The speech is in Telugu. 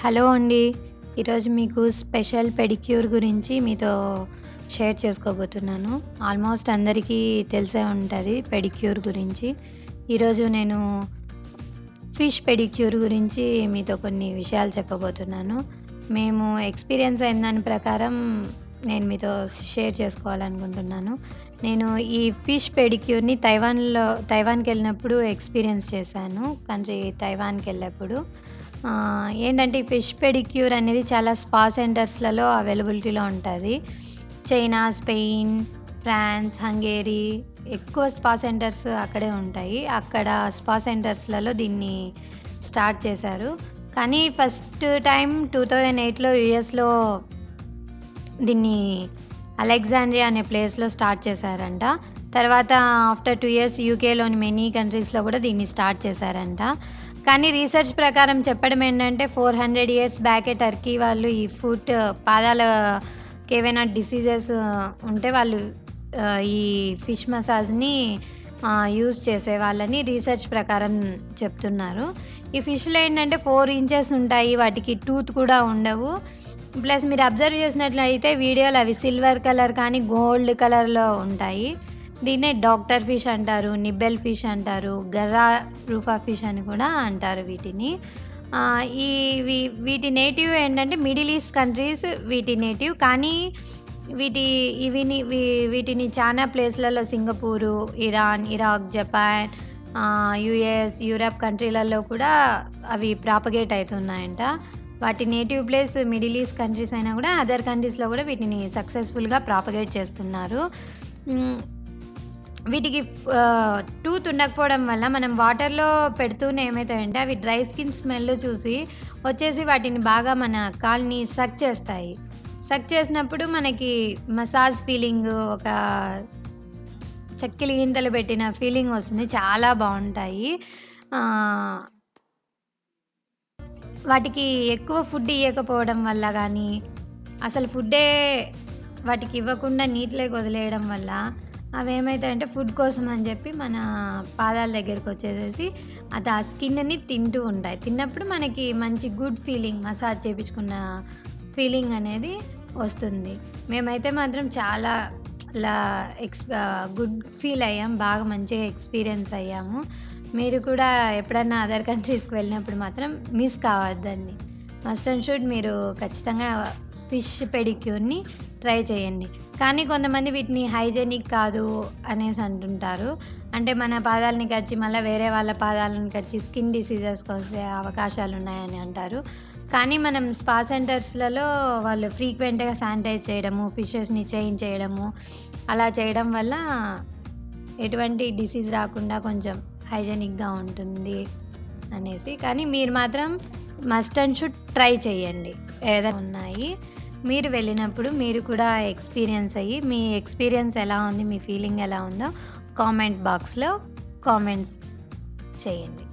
హలో అండి. ఈరోజు మీకు స్పెషల్ పెడిక్యూర్ గురించి మీతో షేర్ చేసుకోబోతున్నాను. ఆల్మోస్ట్ అందరికీ తెలిసే ఉంటది పెడిక్యూర్ గురించి. ఈరోజు నేను ఫిష్ పెడిక్యూర్ గురించి మీతో కొన్ని విషయాలు చెప్పబోతున్నాను. మేము ఎక్స్‌పీరియన్స్ అయిన దాని ప్రకారం నేను మీతో షేర్ చేసుకోవాలనుకుంటున్నాను. నేను ఈ ఫిష్ పెడిక్యూర్‌ని తైవాన్‌కెళ్ళినప్పుడు ఎక్స్‌పీరియన్స్ చేశాను. కంట్రీ తైవాన్‌కెళ్ళినప్పుడు. ఏంటంటే ఈ ఫిష్ పెడిక్యూర్ అనేది చాలా స్పా సెంటర్స్‌లలో అవైలబిలిటీలో ఉంటది. చైనా, స్పెయిన్, ఫ్రాన్స్, హంగేరీ ఎక్కువ స్పా సెంటర్స్ అక్కడే ఉంటాయి. అక్కడ స్పా సెంటర్స్‌లలో దీన్ని స్టార్ట్ చేశారు. కానీ ఫస్ట్ టైం 2008లో యూఎస్‌లో దీన్ని అలెగ్జాండ్రియా అనే ప్లేస్‌లో స్టార్ట్ చేశారంట. తర్వాత ఆఫ్టర్ 2 ఇయర్స్ యూకేలోని మెనీ కంట్రీస్‌లో కూడా దీన్ని స్టార్ట్ చేశారంట. కానీ రీసెర్చ్ ప్రకారం చెప్పడం ఏంటంటే 400 ఇయర్స్ బ్యాకే టర్కీ వాళ్ళు ఈ పాదాలకేవైనా డిసీజెస్ ఉంటే వాళ్ళు ఈ ఫిష్ మసాజ్‌ని యూజ్ చేసేవాళ్ళని రీసెర్చ్ ప్రకారం చెప్తున్నారు. ఈ ఫిష్‌లో ఏంటంటే 4 ఇంచెస్ ఉంటాయి. వాటికి టూత్ కూడా ఉండవు. ప్లస్ మీరు అబ్జర్వ్ చేసినట్లయితే వీడియోలో అవి సిల్వర్ కలర్ కానీ గోల్డ్ కలర్‌లో ఉంటాయి. దీన్నే డాక్టర్ ఫిష్ అంటారు, నిబ్బెల్ ఫిష్ అంటారు, గర్రా రూఫా ఫిష్ అని కూడా అంటారు వీటిని. వీటి నేటివ్ ఏంటంటే మిడిల్ ఈస్ట్ కంట్రీస్ వీటి నేటివ్. కానీ వీటిని చాలా ప్లేస్‌లలో Singapore, Iran, Iraq, Japan, US, Europe కంట్రీలలో కూడా అవి ప్రాపగేట్ అవుతున్నాయంట. వాటి native place Middle East countries అయినా కూడా అదర్ కంట్రీస్‌లో కూడా వీటిని సక్సెస్‌ఫుల్‌గా ప్రాపగేట్ చేస్తున్నారు. వీటికి టూత్ ఉండకపోవడం వల్ల మనం వాటర్‌లో పెడుతూనే ఏమైతాయంటే అవి డ్రై స్కిన్ స్మెల్ చూసి వచ్చేసి వాటిని బాగా మన కాలుని సక్ చేస్తాయి. సక్ చేసినప్పుడు మనకి మసాజ్ ఫీలింగ్, ఒక చెక్కిలి గింతలు పెట్టిన ఫీలింగ్ వస్తుంది. చాలా బావుంటాయి. వాటికి ఎక్కువ ఫుడ్ ఇయ్యకపోవడం వల్ల గానీ, అసలు ఫుడ్డే వాటికి ఇవ్వకుండా నీటిలోకి వదిలేయడం వల్ల అవేమైతాయంటే ఫుడ్ కోసం అని చెప్పి మన పాదాల దగ్గరకొచ్చేసేసి అది ఆ స్కిన్‌ని తింటూ ఉంటాయి. తిన్నప్పుడు మనకి మంచి గుడ్ ఫీలింగ్, మసాజ్ చేపించుకున్న ఫీలింగ్ అనేది వస్తుంది. మేమైతే మాత్రం చాలా లా గుడ్ ఫీల్ అయ్యాం. బాగా మంచిగా ఎక్స్‌పీరియన్స్ అయ్యాము. మీరు కూడా ఎప్పుడన్నా అదర్ కంట్రీస్‌కి వెళ్ళినప్పుడు మాత్రం మిస్ కావద్దండి. మస్ట్ అండ్ షుడ్ మీరు ఖచ్చితంగా ఫిష్ పెడిక్యూర్‌ని ట్రై చేయండి. కానీ కొంతమంది వీటిని హైజెనిక్ కాదు అనేసి అంటుంటారు. అంటే మన పాదాలని కరిచి మళ్ళీ వేరే వాళ్ళ పాదాలను కరిచి స్కిన్ డిసీజెస్‌కి వస్తే అవకాశాలున్నాయని అంటారు. కానీ మనం స్పా సెంటర్స్‌లలో వాళ్ళు ఫ్రీక్వెంట్‌గా శానిటైజ్ చేయడము, ఫిషెస్‌ని చేంజ్ చేయడము, అలా చేయడం వల్ల ఎటువంటి డిసీజ్ రాకుండా కొంచెం హైజెనిక్‌గా ఉంటుంది అనేసి. కానీ మీరు మాత్రం మస్ట్ అండ్ షుడ్ ట్రై చేయండి. ఏదైనా ఉన్నాయి. మీరు వెళ్ళినప్పుడు మీరు కూడా ఎక్స్‌పీరియన్స్ అయ్యి మీ ఎక్స్‌పీరియన్స్ ఎలా ఉంది, మీ ఫీలింగ్ ఎలా ఉందో కామెంట్ బాక్స్‌లో కామెంట్స్ చేయండి.